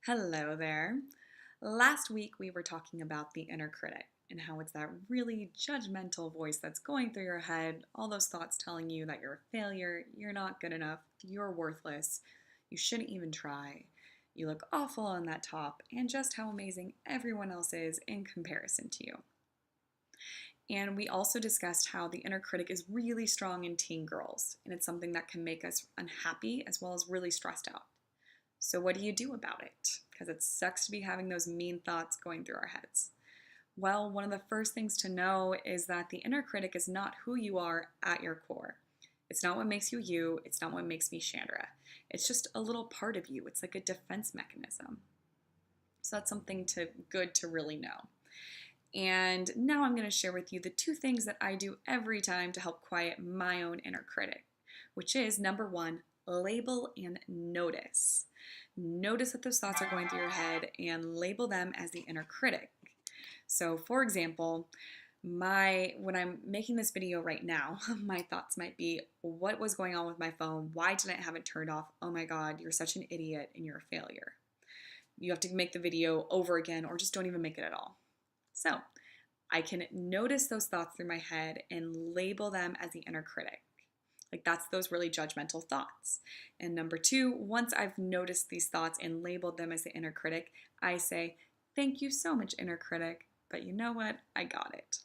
Hello there. Last week we were talking about the inner critic and how it's that really judgmental voice that's going through your head, all those thoughts telling you that you're a failure, you're not good enough, you're worthless, you shouldn't even try, you look awful on that top, and just how amazing everyone else is in comparison to you. And we also discussed how the inner critic is really strong in teen girls, and it's something that can make us unhappy as well as really stressed out. So what do you do about it? Because it sucks to be having those mean thoughts going through our heads. Well, one of the first things to know is that the inner critic is not who you are at your core. It's not what makes you you. It's not what makes me Chandra. It's just a little part of you. It's like a defense mechanism. So that's something good to really know. And now I'm going to share with you the two things that I do every time to help quiet my own inner critic, which is number one, label and notice. Notice that those thoughts are going through your head and label them as the inner critic. So for example, when I'm making this video right now, my thoughts might be, what was going on with my phone? Why didn't I have it turned off? Oh my God, you're such an idiot and you're a failure. You have to make the video over again or just don't even make it at all. So I can notice those thoughts through my head and label them as the inner critic. Like that's those really judgmental thoughts. And number two, once I've noticed these thoughts and labeled them as the inner critic, I say, thank you so much, inner critic, but you know what? I got it.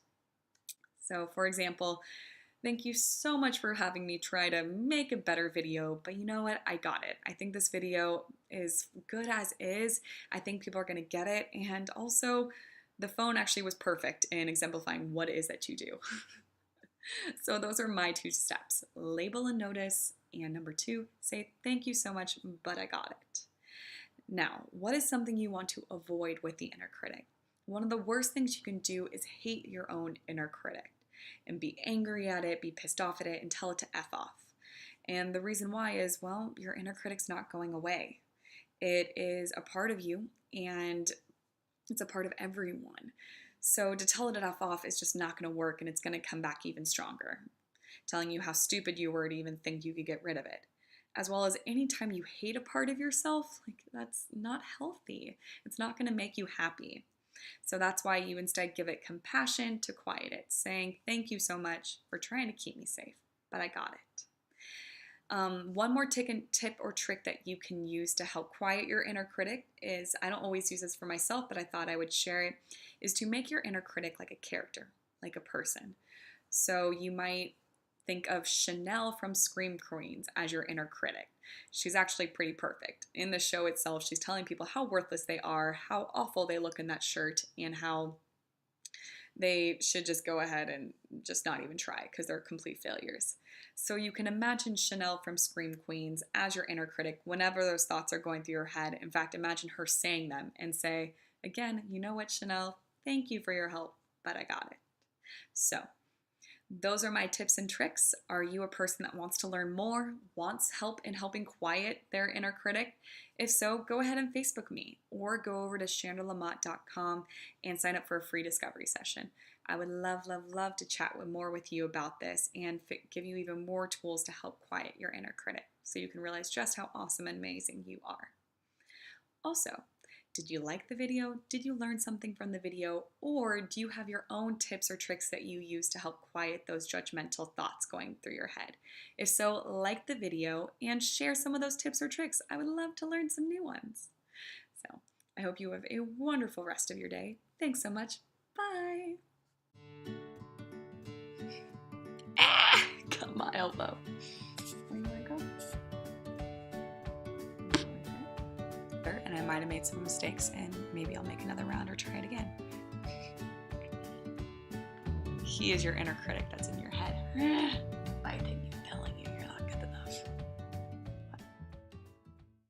So for example, thank you so much for having me try to make a better video, but you know what? I got it. I think this video is good as is. I think people are gonna get it. And also, the phone actually was perfect in exemplifying what it is that you do. So those are my two steps. Label and notice, and number two, say thank you so much, but I got it. Now, what is something you want to avoid with the inner critic? One of the worst things you can do is hate your own inner critic and be angry at it, be pissed off at it, and tell it to F off. And the reason why is, well, your inner critic's not going away. It is a part of you, and it's a part of everyone. So to tell it to F off is just not going to work, and it's going to come back even stronger, telling you how stupid you were to even think you could get rid of it. As well as anytime you hate a part of yourself, like that's not healthy. It's not going to make you happy. So that's why you instead give it compassion to quiet it, saying thank you so much for trying to keep me safe, but I got it. One more tip or trick that you can use to help quiet your inner critic is, I don't always use this for myself, but I thought I would share it, is to make your inner critic like a character, like a person. So you might think of Chanel from Scream Queens as your inner critic. She's actually pretty perfect. In the show itself, she's telling people how worthless they are, how awful they look in that shirt, and how they should just go ahead and just not even try because they're complete failures. So you can imagine Chanel from Scream Queens as your inner critic whenever those thoughts are going through your head. In fact, imagine her saying them and say, again, you know what, Chanel? Thank you for your help, but I got it. So those are my tips and tricks. Are you a person that wants to learn more, wants help in helping quiet their inner critic? If so, go ahead and Facebook me or go over to chandralamott.com and sign up for a free discovery session. I would love, love, love to chat more with you about this and give you even more tools to help quiet your inner critic so you can realize just how awesome and amazing you are. Also, did you like the video? Did you learn something from the video? Or do you have your own tips or tricks that you use to help quiet those judgmental thoughts going through your head? If so, like the video and share some of those tips or tricks. I would love to learn some new ones. So I hope you have a wonderful rest of your day. Thanks so much. Bye. Got my elbow. Where you wanna go? And I might have made some mistakes, and maybe I'll make another round or try it again. He is your inner critic that's in your head.